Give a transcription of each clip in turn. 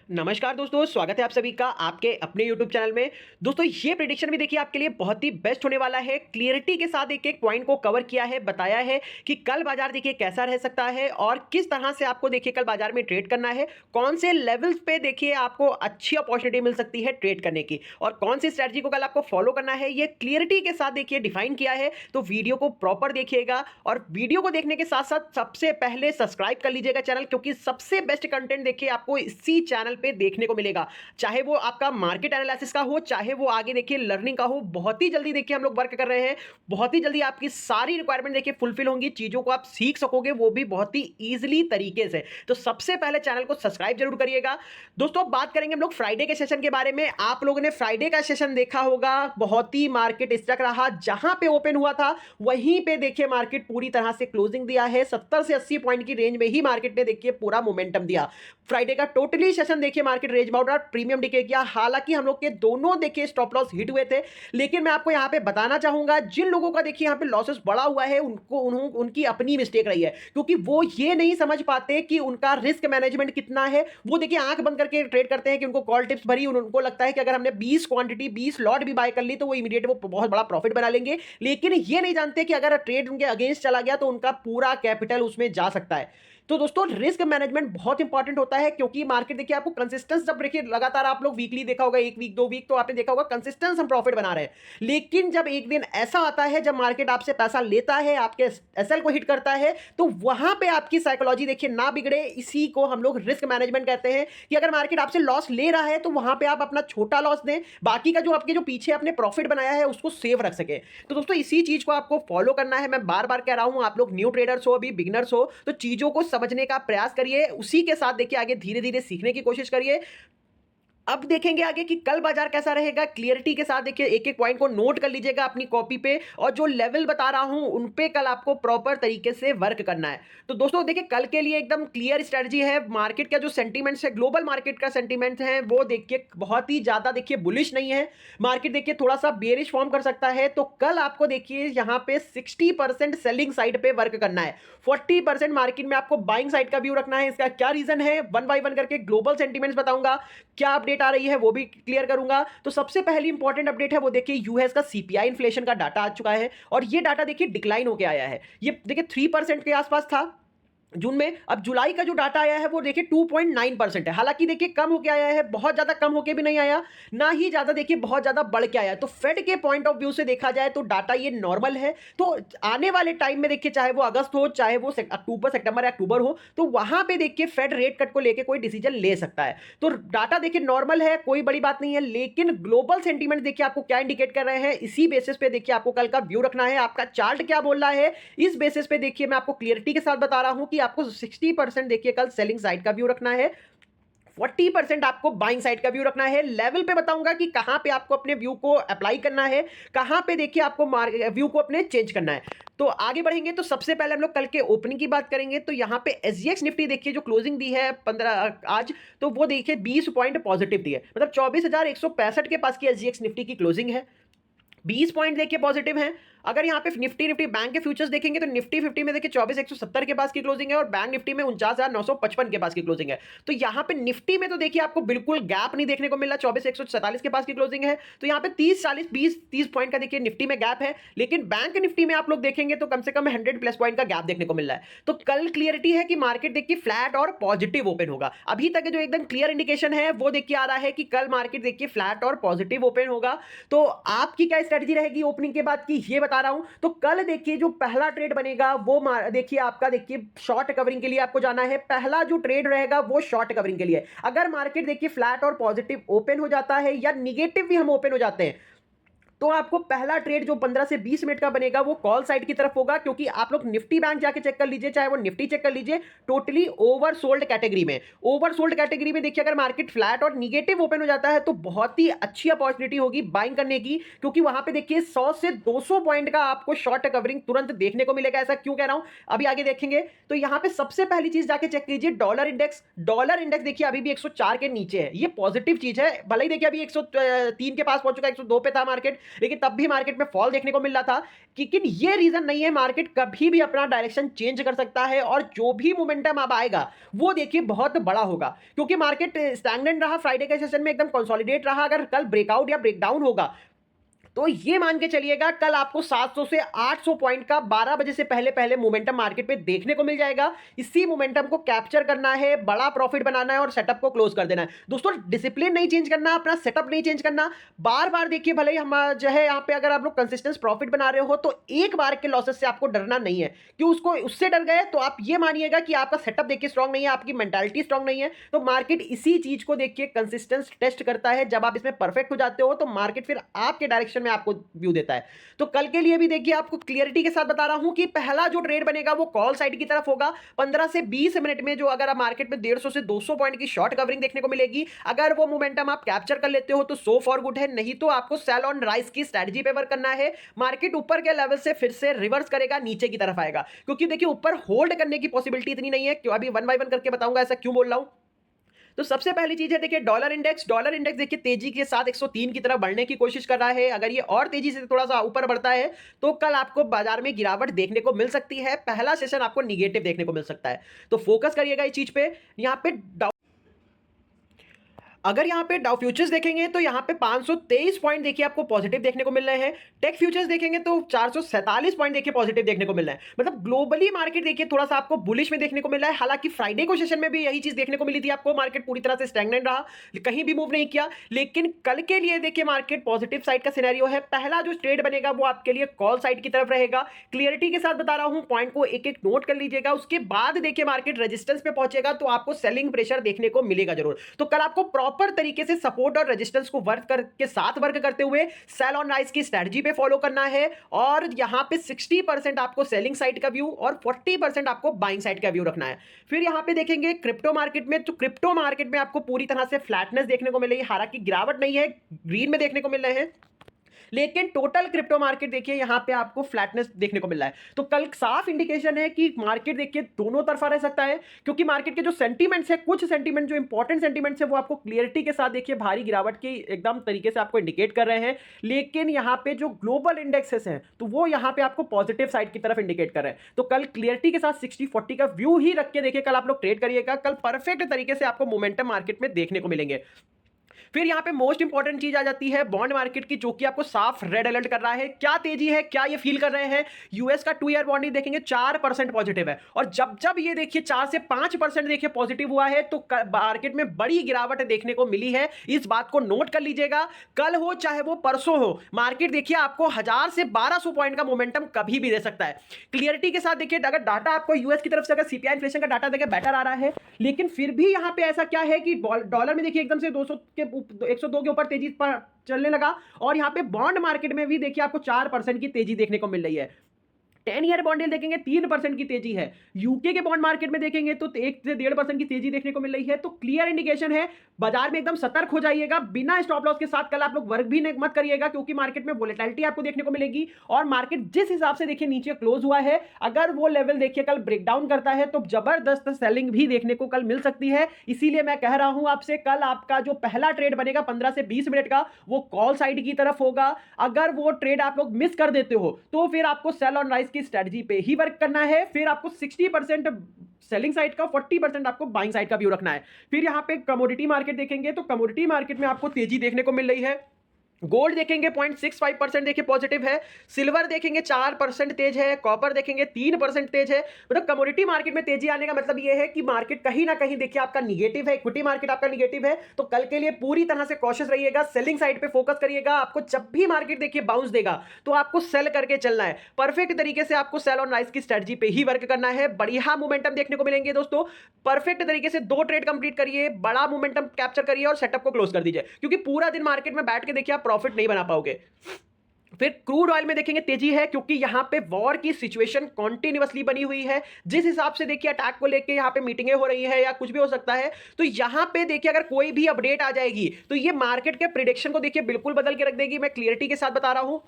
नमस्कार दोस्तों, स्वागत है आप सभी का आपके अपने YouTube चैनल में। दोस्तों ये प्रेडिक्शन भी देखिए आपके लिए बहुत ही बेस्ट होने वाला है। क्लियरिटी के साथ एक-एक पॉइंट को कवर किया है, बताया है कि कल बाजार देखिए कैसा रह सकता है और किस तरह से आपको देखिए कल बाजार में ट्रेड करना है। कौन से लेवल्स पे देखिए आपको अच्छी अपॉर्चुनिटी मिल सकती है ट्रेड करने की और कौन सी स्ट्रैटेजी को कल आपको फॉलो करना है, ये क्लियरिटी के साथ देखिए डिफाइन किया है। तो वीडियो को प्रॉपर देखिएगा और वीडियो को देखने के साथ-साथ सबसे पहले सब्सक्राइब कर लीजिएगा चैनल, क्योंकि सबसे बेस्ट कंटेंट देखिए आपको इसी चैनल पे देखने को मिलेगा। चाहे वो आपका मार्केट एनालिसिस का हो, चाहे वो आगे देखिए लर्निंग का हो, बहुत ही जल्दी देखिए हम लोग वर्क कर रहे हैं। बहुत ही जल्दी आपकी सारी रिक्वायरमेंट देखिए फुलफिल होंगी, चीजों को आप सीख सकोगे, वो भी बहुत ही ईजिली तरीके से। तो सबसे पहले चैनल को सब्सक्राइब जरूर करिएगा। दोस्तों अब बात करेंगे हम लोग फ्राइडे के सेशन के बारे में। आप लोगों ने फ्राइडे का सेशन देखा होगा, बहुत ही मार्केट स्टक रहा। जहां पे ओपन हुआ था वहीं पे देखिए मार्केट पूरी तरह से क्लोजिंग दिया है। 70 से 80 पॉइंट की रेंज में ही मार्केट ने देखिए पूरा मोमेंटम दिया। फ्राइडे का टोटली सेशन देखिए मार्केट रेंज बाउंड और प्रीमियम डिके किया। हालांकि हम लोग के दोनों देखिए स्टॉप लॉस हिट हुए थे, लेकिन मैं आपको यहां पे बताना चाहूंगा जिन लोगों का देखिए यहां पे लॉसेस बढ़ा हुआ है उनकी अपनी मिस्टेक रही है, क्योंकि वो ये नहीं समझ पाते कि उनका रिस्क मैनेजमेंट कितना है। वो देखिए आंख बंद करके ट्रेड करते हैं कि उनको कॉल टिप्स भरी, उनको लगता है कि अगर हमने 20 क्वांटिटी 20 लॉट भी बाय कर ली तो वो इमीडिएट वो बहुत बड़ा प्रॉफिट बना लेंगे। लेकिन ये नहीं जानते कि अगर ट्रेड उनके अगेंस्ट चला गया तो उनका पूरा कैपिटल उसमें जा सकता है। तो दोस्तों रिस्क मैनेजमेंट बहुत इंपॉर्टेंट होता है, क्योंकि मार्केट देखिए आपको कंसिस्टेंस जब देखिए लगातार आप लोग वीकली देखा होगा, एक वीक 2 वीक तो आपने देखा होगा कंसिस्टेंस हम प्रॉफिट बना रहे हैं। लेकिन जब एक दिन ऐसा आता है जब मार्केट आपसे पैसा लेता है, आपके एसएल को हिट करता है, तो वहां पे आपकी साइकोलॉजी देखिए ना बिगड़े। इसी को हम लोग रिस्क मैनेजमेंट कहते हैं कि अगर मार्केट आपसे लॉस ले रहा है तो वहां पे आप अपना छोटा लॉस दें, बाकी का जो आपके जो पीछे आपने प्रॉफिट बनाया है उसको सेव रख सके। तो दोस्तों इसी चीज को आपको फॉलो करना है। मैं बार बार कह रहा हूं, आप लोग न्यू ट्रेडर्स हो, अभी बिगिनर्स हो, तो चीजों को समझने का प्रयास करिए, उसी के साथ देखिए आगे धीरे धीरे सीखने की कोशिश करिए। अब देखेंगे आगे कि कल बाजार कैसा रहेगा। क्लियरिटी के साथ देखिए एक एक पॉइंट को नोट कर लीजिएगा अपनी कॉपी पे, और जो लेवल बता रहा हूं उन पे कल आपको प्रॉपर तरीके से वर्क करना है। तो दोस्तों देखिए कल के लिए एकदम क्लियर स्ट्रेटजी है। मार्केट का जो सेंटीमेंट्स है, ग्लोबल मार्केट का सेंटीमेंट है, वो देखिए बहुत ही ज्यादा देखिए बुलिश नहीं है। मार्केट देखिए थोड़ा सा बेरिश फॉर्म कर सकता है। तो कल आपको देखिए यहाँ पे 60% सेलिंग साइड पे वर्क करना है, 40% मार्केट में आपको बाइंग साइड का व्यू रखना है। इसका क्या रीजन है, वन बाय वन करके ग्लोबल सेंटीमेंट्स बताऊंगा, क्या अपडेट आ रही है वो भी क्लियर करूंगा। तो सबसे पहली इंपॉर्टेंट अपडेट है वो देखिए यूएस का सीपीआई इन्फ्लेशन का डाटा आ चुका है, और ये डाटा देखिए डिक्लाइन होकर आया है। ये देखिए 3% के आसपास था जून में। अब जुलाई का जो डाटा आया है वो देखिए 2.9% है। हालांकि देखिए कम होके आया है, बहुत ज्यादा कम होके भी नहीं आया, ना ही ज्यादा देखिए बहुत ज्यादा बढ़ के आया। तो फेड के पॉइंट ऑफ व्यू से देखा जाए तो डाटा ये नॉर्मल है। तो आने वाले टाइम में देखिए, चाहे वो अगस्त हो, चाहे वो अक्टूबर सितंबर या अक्टूबर हो, तो वहां पे देखिए फेड रेट कट को लेके कोई डिसीजन ले सकता है। तो डाटा देखिए नॉर्मल है, कोई बड़ी बात नहीं है। लेकिन ग्लोबल सेंटीमेंट देखिए आपको क्या इंडिकेट कर रहे हैं, इसी बेसिस पे देखिए आपको कल का व्यू रखना है। आपका चार्ट क्या बोल रहा है, इस बेसिस पे देखिए मैं आपको क्लियरिटी के साथ बता रहा हूं कि आपको 60% देखिए कल सेलिंग साइड का व्यू रखना है, 40% आपको बाइंग साइड का व्यू रखना है। लेवल पे बताऊंगा कि कहां पे आपको अपने व्यू को अप्लाई करना है, कहां पे देखिए आपको व्यू को अपने चेंज करना है। तो आगे बढ़ेंगे तो सबसे पहले हम लोग कल के ओपनिंग की बात करेंगे। तो यहां पे एसजीएक्स निफ्टी देखिए जो क्लोजिंग दी है 15 आज, तो वो देखिए 20 पॉइंट पॉजिटिव दी है, मतलब 24,165 के पास की एसजीएक्स निफ्टी की क्लोजिंग है। 20 पॉइंट देखिए पॉजिटिव हैं। अगर यहाँ पे निफ्टी बैंक के फ्यूचर्स देखेंगे तो निफ्टी 50 में देखिए 24,170 के पास की क्लोजिंग है, और बैंक निफ्टी में 49,955 के पास की क्लोजिंग है। तो यहाँ पे निफ्टी में तो देखिए आपको बिल्कुल गैप नहीं देखने को मिल रहा, 24,147 के पास की क्लोजिंग है। तो यहाँ पे 30 पॉइंट का देखिए निफ्टी में गैप है। लेकिन बैंक निफ्टी में आप लोग देखेंगे तो कम से कम 100+ पॉइंट का गैप देखने को मिल रहा है। तो कल क्लियरिटी है कि मार्केट देखिए फ्लैट और पॉजिटिव ओपन होगा। अभी तक जो एकदम क्लियर इंडिकेशन है वो देखिए आ रहा है कि कल मार्केट देखिए फ्लैट और पॉजिटिव ओपन होगा। तो आपकी क्या स्ट्रेटजी रहेगी ओपनिंग के बाद की, ये बता रहा हूं। तो कल देखिए जो पहला ट्रेड बनेगा वो देखिए आपका देखिए शॉर्ट कवरिंग के लिए आपको जाना है। पहला जो ट्रेड रहेगा वो शॉर्ट कवरिंग के लिए। अगर मार्केट देखिए फ्लैट और पॉजिटिव ओपन हो जाता है, या निगेटिव भी हम ओपन हो जाते हैं, तो आपको पहला ट्रेड जो 15 से 20 मिनट का बनेगा वो कॉल साइड की तरफ होगा। क्योंकि आप लोग निफ्टी बैंक जाके चेक कर लीजिए, चाहे वो निफ्टी चेक कर लीजिए, टोटली ओवरसोल्ड कैटेगरी में। ओवरसोल्ड कैटेगरी में देखिए अगर मार्केट फ्लैट और निगेटिव ओपन हो जाता है तो बहुत ही अच्छी अपॉर्चुनिटी होगी बाइंग करने की, क्योंकि वहां पे देखिए 100 से 200 पॉइंट का आपको शॉर्ट कवरिंग तुरंत देखने को मिलेगा। ऐसा क्यों कह रहा हूं, अभी आगे देखेंगे। तो यहां पे सबसे पहली चीज जाके चेक कीजिए डॉलर इंडेक्स। डॉलर इंडेक्स देखिए अभी भी 104 के नीचे है, ये पॉजिटिव चीज है। भले ही देखिए अभी 103 के पास पहुंच चुका है, 102 पे था मार्केट, लेकिन तब भी मार्केट में फॉल देखने को मिल रहा था। लेकिन ये रीजन नहीं है, मार्केट कभी भी अपना डायरेक्शन चेंज कर सकता है और जो भी मोमेंटम अब आएगा वो देखिए बहुत बड़ा होगा, क्योंकि मार्केट स्टैग्नेंट रहा फ्राइडे के सेशन में, एकदम कंसोलिडेट रहा। अगर कल ब्रेकआउट या ब्रेकडाउन होगा तो ये मान के चलिएगा कल आपको 700 से 800 पॉइंट का 12 बजे से पहले पहले मोमेंटम मार्केट में देखने को मिल जाएगा। इसी मोमेंटम को कैप्चर करना है, बड़ा प्रॉफिट बनाना है और सेटअप को क्लोज कर देना है। दोस्तों डिसिप्लिन नहीं चेंज करना, अपना सेटअप नहीं चेंज करना। बार बार देखिए, भले ही हम जो है यहाँ पे अगर आप लोग कंसिस्टेंस प्रॉफिट बना रहे हो तो एक बार के लॉसेस से आपको डरना नहीं है कि उसको उससे डर गए तो आप ये मानिएगा कि आपका सेटअप देखिए स्ट्रांग नहीं है, आपकी मेंटालिटी स्ट्रांग नहीं है। तो मार्केट इसी चीज को देखिए कंसिस्टेंस टेस्ट करता है। जब आप इसमें परफेक्ट हो जाते हो तो मार्केट फिर आपके डायरेक्शन में आपको व्यू देता है। तो कल के लिए भी देखिए आपको क्लियरिटी के साथ बता रहा हूं कि पहला जो ट्रेड बनेगा वो कॉल साइड की तरफ होगा। 15 से 20 मिनट में जो अगर आप मार्केट में 150 से 200 पॉइंट की शॉर्ट कवरिंग देखने को मिलेगी, अगर वो मोमेंटम आप कैप्चर कर लेते हो तो सो फॉर गुड है, नहीं तो आपको सेल ऑन राइज की स्ट्रेटजी पे वर्क करना है। मार्केट ऊपर के लेवल से फिर से रिवर्स करेगा, नीचे की तरफ आएगा, क्योंकि देखिए ऊपर होल्ड करने की पॉसिबिलिटी इतनी नहीं है। क्यों, अभी वन बाय वन करके बताऊंगा ऐसा क्यों बोल रहा हूं। तो सबसे पहली चीज है देखिए डॉलर इंडेक्स। डॉलर इंडेक्स देखिए तेजी के साथ 103 की तरफ बढ़ने की कोशिश कर रहा है। अगर ये और तेजी से थोड़ा सा ऊपर बढ़ता है तो कल आपको बाजार में गिरावट देखने को मिल सकती है। पहला सेशन आपको निगेटिव देखने को मिल सकता है, तो फोकस करिएगा इस चीज पे। यहाँ पे अगर यहाँ पे डाउ फ्यूचर्स देखेंगे तो यहाँ पे 523 पॉइंट देखिए आपको पॉजिटिव देखने को मिल रहे हैं। टेक फ्यूचर्स देखेंगे तो 447 पॉइंट देखिए पॉजिटिव देखने को मिल रहा है। मतलब ग्लोबली मार्केट देखिए थोड़ा सा आपको बुलिश में देखने को मिल रहा है। हालांकि फ्राइडे को सेशन में भी यही चीज देखने को मिली थी आपको, मार्केट पूरी तरह से स्टैग्नेंट रहा, कहीं भी मूव नहीं किया। लेकिन कल के लिए देखिए मार्केट पॉजिटिव साइड का सिनेरियो है। पहला जो ट्रेड बनेगा वो आपके लिए कॉल साइड की तरफ रहेगा। क्लियरिटी के साथ बता रहा हूं, पॉइंट को एक एक नोट कर लीजिएगा। उसके बाद देखिए मार्केट रेजिस्टेंस पे पहुंचेगा तो आपको सेलिंग प्रेशर देखने को मिलेगा जरूर। तो कल आपको प्रॉपर तरीके से सपोर्ट और रेजिस्टेंस को वर्क के साथ वर्क करते हुए सेल ऑन राइज की स्ट्रेटजी पे फॉलो करना है। और यहां पे 60% आपको सेलिंग साइड का व्यू और 40% आपको बाइंग साइड का व्यू रखना है। फिर यहां पे देखेंगे क्रिप्टो मार्केट में, तो क्रिप्टो मार्केट में आपको पूरी तरह से फ्लैटनेस देखने को मिलेगी। हालांकि गिरावट नहीं है, ग्रीन में देखने को मिल रहे हैं, लेकिन टोटल क्रिप्टो मार्केट देखिए यहां पे आपको फ्लैटनेस देखने को मिल रहा है। तो कल साफ इंडिकेशन है कि मार्केट देखिए दोनों तरफा रह सकता है, क्योंकि मार्केट के जो सेंटीमेंट्स है, कुछ सेंटीमेंट जो इंपॉर्टेंट सेंटीमेंट्स है वो आपको क्लियरिटी के साथ देखिए भारी गिरावट की एकदम तरीके से आपको इंडिकेट कर रहे हैं। लेकिन यहां पे जो ग्लोबल इंडेक्सेस हैं तो वो यहां पे आपको पॉजिटिव साइड की तरफ इंडिकेट कर रहे हैं। तो कल क्लियरिटी के साथ 60-40 का व्यू ही रख के देखिए कल आप लोग ट्रेड करिएगा। कल परफेक्ट तरीके से आपको मोमेंटम मार्केट में देखने को मिलेंगे। फिर यहां पे मोस्ट इंपॉर्टेंट चीज आ जाती है बॉन्ड मार्केट की, जो कि आपको साफ रेड अलर्ट कर रहा है। क्या तेजी है, क्या ये फील कर रहे हैं। यूएस का 2 ईयर बॉन्ड देखेंगे 4% पॉजिटिव है, और जब जब ये देखिए 4 से 5% देखिए पॉजिटिव हुआ है तो मार्केट में बड़ी गिरावट देखने को मिली है। इस बात को नोट कर लीजिएगा। कल हो चाहे वो परसों हो, मार्केट देखिए आपको 1000 से 1200 पॉइंट का मोमेंटम कभी भी दे सकता है। क्लियरिटी के साथ देखिए, अगर डाटा आपको यूएस की तरफ से अगर सीपीआई इन्फ्लेशन का डाटा देखिए बेटर आ रहा है, लेकिन फिर भी यहां पे ऐसा क्या है कि डॉलर में देखिए एकदम से 200 के 102 के ऊपर तेजी पर चलने लगा, और यहां पे बॉन्ड मार्केट में भी देखिए आपको 4% की तेजी देखने को मिल रही है। 10 ईयर बॉन्ड देखेंगे 3% की तेजी है। यूके के बॉन्ड मार्केट में देखेंगे तो 1 से 1.5% की तेजी देखने को मिल रही है। तो क्लियर इंडिकेशन है, बाजार में एकदम सतर्क हो जाइएगा। बिना स्टॉप लॉस के साथ कल आप लोग वर्क भी मत करिएगा, क्योंकि मार्केट में वोलेटिलिटी आपको देखने को मिलेगी। और मार्केट जिस हिसाब से देखिए नीचे क्लोज हुआ है, अगर वो लेवल देखिए कल ब्रेकडाउन करता है तो जबरदस्त सेलिंग भी देखने को कल मिल सकती है। इसीलिए मैं कह रहा हूं आपसे, कल आपका जो पहला ट्रेड बनेगा 15 से 20 मिनट का, वो कॉल साइड की तरफ होगा। अगर वो ट्रेड आप लोग मिस कर देते हो तो फिर आपको सेल ऑन राइज की स्ट्रेटजी पे ही वर्क करना है। फिर आपको 60% सेलिंग साइड का, 40% आपको बाइंग साइड का व्यू रखना है। फिर यहां पे कमोडिटी मार्केट देखेंगे तो कमोडिटी मार्केट में आपको तेजी देखने को मिल रही है। गोल्ड देखेंगे 0.65% देखिए पॉजिटिव है। सिल्वर देखेंगे 4% तेज है। कॉपर देखेंगे 3% तेज है। मतलब कमोडिटी मार्केट में तेजी आने का मतलब यह है कि मार्केट कहीं ना कहीं देखिए आपका निगेटिव है, इक्विटी मार्केट आपका निगेटिव है। तो कल के लिए पूरी तरह से कॉशियस रहिएगा, सेलिंग साइड पे फोकस करिएगा। आपको जब भी मार्केट देखिए बाउंस देगा तो आपको सेल करके चलना है। परफेक्ट तरीके से आपको सेल ऑन राइज की स्ट्रेटजी पे ही वर्क करना है। बढ़िया मोमेंटम देखने को मिलेंगे दोस्तों। परफेक्ट तरीके से 2 ट्रेड कंप्लीट करिए, बड़ा मोमेंटम कैप्चर करिए और सेटअप को क्लोज कर दीजिए, क्योंकि पूरा दिन मार्केट में बैठ के देखिए आप प्रॉफिट नहीं बना पाओगे। फिर क्रूड ऑयल में देखेंगे तेजी है, क्योंकि यहां पे वॉर की सिचुएशन कॉन्टिन्यूअसली बनी हुई है। जिस हिसाब से देखिए अटैक को लेके यहां पे मीटिंगें हो रही है या कुछ भी हो सकता है, तो यहां पे देखिए अगर कोई भी अपडेट आ जाएगी तो ये मार्केट के प्रिडिक्शन को देखिए बिल्कुल बदल के रख देगी। मैं क्लियरिटी के साथ बता रहा हूं,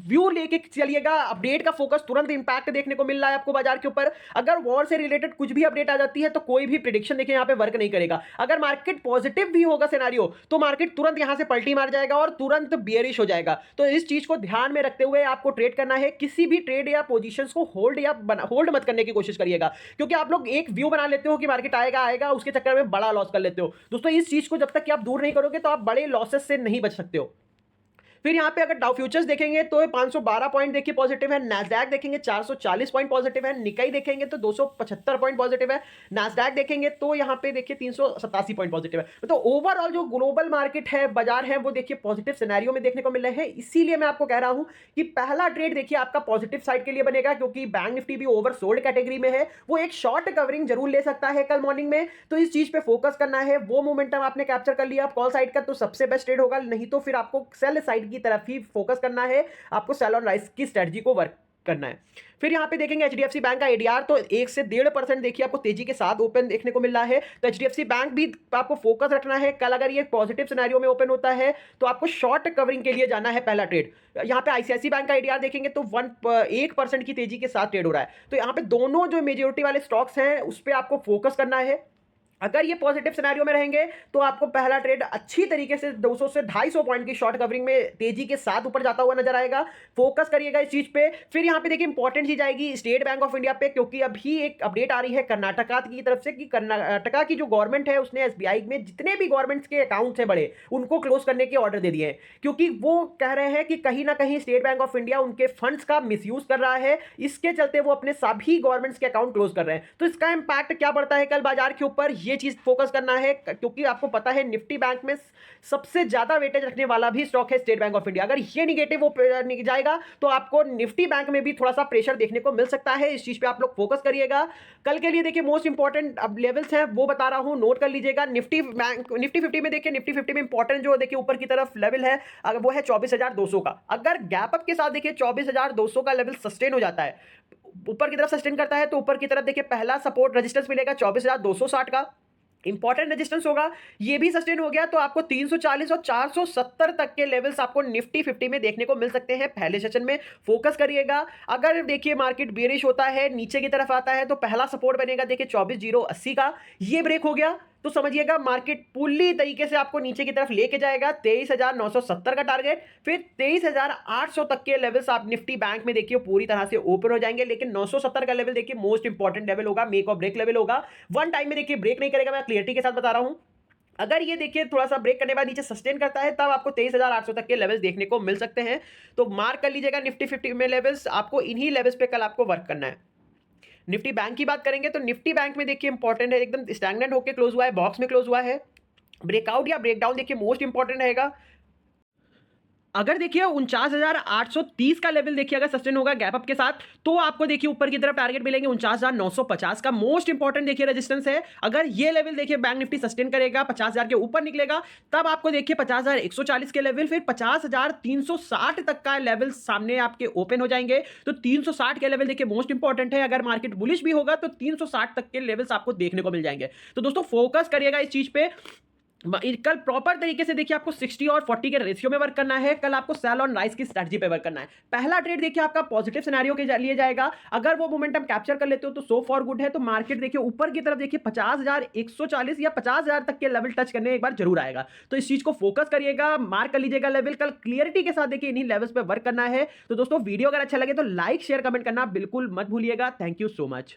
व्यू लेके चलिएगा, अपडेट का फोकस, तुरंत इंपैक्ट देखने को मिल रहा है आपको बाजार के ऊपर। अगर वॉर से रिलेटेड कुछ भी अपडेट आ जाती है तो कोई भी प्रिडिक्शन देखिए यहाँ पे वर्क नहीं करेगा। अगर मार्केट पॉजिटिव भी होगा सिनेरियो तो मार्केट तुरंत यहाँ से पलटी मार जाएगा और तुरंत बियरिश हो जाएगा। तो इस चीज को ध्यान में रखते हुए आपको ट्रेड करना है। किसी भी ट्रेड या पोजीशंस को होल्ड मत करने की कोशिश करिएगा, क्योंकि आप लोग एक व्यू बना लेते हो कि मार्केट आएगा आएगा, उसके चक्कर में बड़ा लॉस कर लेते हो। दोस्तों इस चीज को जब तक कि आप दूर नहीं करोगे तो आप बड़े लॉसेस से नहीं बच सकते हो। फिर यहाँ पे अगर डाउ फ्यूचर्स देखेंगे तो 512 पॉइंट देखिए पॉजिटिव है। नैस्डैक देखेंगे 440 पॉइंट पॉजिटिव है। निकाई देखेंगे तो 275 पॉइंट पॉजिटिव है। नैस्डैक देखेंगे तो यहाँ पे देखिए 387 पॉइंट पॉजिटिव है। तो ओवरऑल जो ग्लोबल मार्केट है, बाजार है, वो देखिए पॉजिटिव सिनेरियो में देखने को मिल रहे हैं। इसीलिए मैं आपको कह रहा हूं कि पहला ट्रेड देखिए आपका पॉजिटिव साइड के लिए बनेगा, क्योंकि बैंक निफ्टी भी ओवर सोल्ड कैटेगरी में है। वो एक शॉर्ट कवरिंग जरूर ले सकता है कल मॉर्निंग में, तो इस चीज पे फोकस करना है। वो मोमेंटम आपने कैप्चर कर लिया कॉल साइड का तो सबसे बेस्ट ट्रेड होगा, नहीं तो फिर आपको सेल साइड की तरफ ही फोकस करना है। आपको सेल ऑन राइज की स्ट्रेटजी को वर्क करना है। फिर यहां पे देखेंगे एचडीएफसी बैंक का एडीआर तो 1 से 1.5% देखिए आपको तेजी के साथ ओपन देखने को मिल रहा है। तो एचडीएफसी बैंक भी आपको फोकस रखना है। कल अगर ये पॉजिटिव सिनेरियो में ओपन होता है तो आपको शॉर्ट कवरिंग के लिए जाना है पहला ट्रेड। यहां पे आईसीआईसी बैंक का एडीआर देखेंगे तो 1% की तेजी के साथ ट्रेड हो रहा है। तो यहां पे दोनों जो मेजोरिटी वाले स्टॉक्स हैं उस पर आपको फोकस करना है। अगर ये पॉजिटिव सिनेरियो में रहेंगे तो आपको पहला ट्रेड अच्छी तरीके से 200 से 250 पॉइंट की शॉर्ट कवरिंग में तेजी के साथ ऊपर जाता हुआ नजर आएगा। फोकस करिएगा इस चीज पे। फिर यहां पे देखिए इंपॉर्टेंट चीज आएगी स्टेट बैंक ऑफ इंडिया पे, क्योंकि अभी एक अपडेट आ रही है कर्नाटका की तरफ से कि कर्नाटका की जो गवर्नमेंट है उसने एसबीआई में जितने भी गवर्नमेंट्स के अकाउंट्स हैं बड़े उनको क्लोज करने के ऑर्डर दे दिए हैं, क्योंकि वो कह रहे हैं कि कहीं ना कहीं स्टेट बैंक ऑफ इंडिया उनके फंड्स का मिसयूज कर रहा है। इसके चलते वो अपने सभी गवर्नमेंट्स के अकाउंट क्लोज कर रहे हैं। तो इसका इंपैक्ट क्या पड़ता है कल बाजार के ऊपर, ये चीज फोकस करना है, क्योंकि आपको पता है निफ्टी बैंक में सबसे ज्यादा वेटेज रखने वाला भी स्टॉक है स्टेट बैंक ऑफ इंडिया। अगर ये निगेटिव जाएगा तो आपको निफ्टी बैंक में भी थोड़ा सा प्रेशर देखने को मिल सकता है। इस चीज पे आप लोग फोकस करिएगा। कल के लिए देखिए मोस्ट इंपॉर्टेंट अब लेवल्स हैं वो बता रहा हूं, नोट कर लीजिएगा। निफ्टी 50 में देखिए, निफ्टी 50 में इंपॉर्टेंट जो देखिए ऊपर की तरफ लेवल है अगर वो है 24,200 का। अगर गैप अप के साथ देखिए 24,200 का लेवल सस्टेन हो जाता है, ऊपर की तरफ सस्टेन करता है, तो ऊपर की तरफ देखिए पहला सपोर्ट रेजिस्टेंस मिलेगा 24,260 का, इंपॉर्टेंट रेजिस्टेंस होगा। ये भी सस्टेन हो गया तो आपको 340 और 470 तक के लेवल्स आपको निफ्टी 50 में देखने को मिल सकते हैं। पहले सेशन में फोकस करिएगा। अगर देखिए मार्केट बेरिश होता है, नीचे की तरफ आता है, तो पहला सपोर्ट बनेगा देखिए 24,080 का। ये ब्रेक हो गया तो समझिएगा मार्केट पूरी तरीके से आपको नीचे की तरफ लेके जाएगा। 23,970 का टारगेट, फिर 23,800 तक के लेवल्स आप निफ्टी बैंक में देखिए पूरी तरह से ओपन हो जाएंगे। लेकिन 970 का लेवल देखिए मोस्ट इंपॉर्टेंट लेवल होगा, मेक और ब्रेक लेवल होगा। वन टाइम में देखिए ब्रेक नहीं करेगा, मैं क्लियरिटी के साथ बता रहा हूं। अगर ये देखिए थोड़ा सा ब्रेक करने के बाद नीचे सस्टेन करता है तब आपको 23,800 तक के लेवल्स देखने को मिल सकते हैं। तो मार्क कर लीजिएगा निफ्टी 50 में लेवल्स, आपको इन्हीं लेवल्स पे कल आपको वर्क करना है। निफ्टी बैंक की बात करेंगे तो निफ्टी बैंक में देखिए इंपॉर्टेंट है, एकदम स्टैग्नेंट होकर क्लोज हुआ है, बॉक्स में क्लोज हुआ है। ब्रेकआउट या ब्रेकडाउन देखिए मोस्ट इंपॉर्टेंट रहेगा। अगर देखिए 49,830 का लेवल देखिए अगर सस्टेन होगा गैप अप के साथ तो आपको देखिए ऊपर की तरफ टारगेट मिलेंगे 49,950 का। मोस्ट इंपॉर्टेंट देखिए रेजिस्टेंस है। अगर ये लेवल देखिए बैंक निफ्टी सस्टेन करेगा, 50,000 के ऊपर निकलेगा, तब आपको देखिए 50,140 के लेवल, फिर 50,360 तक का लेवल सामने आपके ओपन हो जाएंगे। तो 360 के लेवल देखिए मोस्ट इंपॉर्टेंट है। अगर मार्केट बुलिश भी होगा तो 360 तक के लेवल्स आपको देखने को मिल जाएंगे। तो दोस्तों फोकस करिएगा इस चीज पे। कल प्रॉपर तरीके से देखिए आपको 60 और 40 के रेशियो में वर्क करना है। कल आपको सेल ऑन राइज की स्ट्रेटजी पे वर्क करना है। पहला ट्रेड देखिए आपका पॉजिटिव सिनेरियो के लिए जाएगा। अगर वो मोमेंटम कैप्चर कर लेते हो तो सो फॉर गुड है। तो मार्केट देखिए ऊपर की तरफ देखिए 50,140 या 50,000 तक के लेवल टच करने एक बार जरूर आएगा। तो इस चीज को फोकस करिएगा, मार्क कर लीजिएगा लेवल। कल क्लियरिटी के साथ देखिए इन्हीं लेवल्स पे वर्क करना है। तो दोस्तों वीडियो अगर अच्छा लगे तो लाइक शेयर कमेंट करना बिल्कुल मत भूलिएगा। Thank you so much.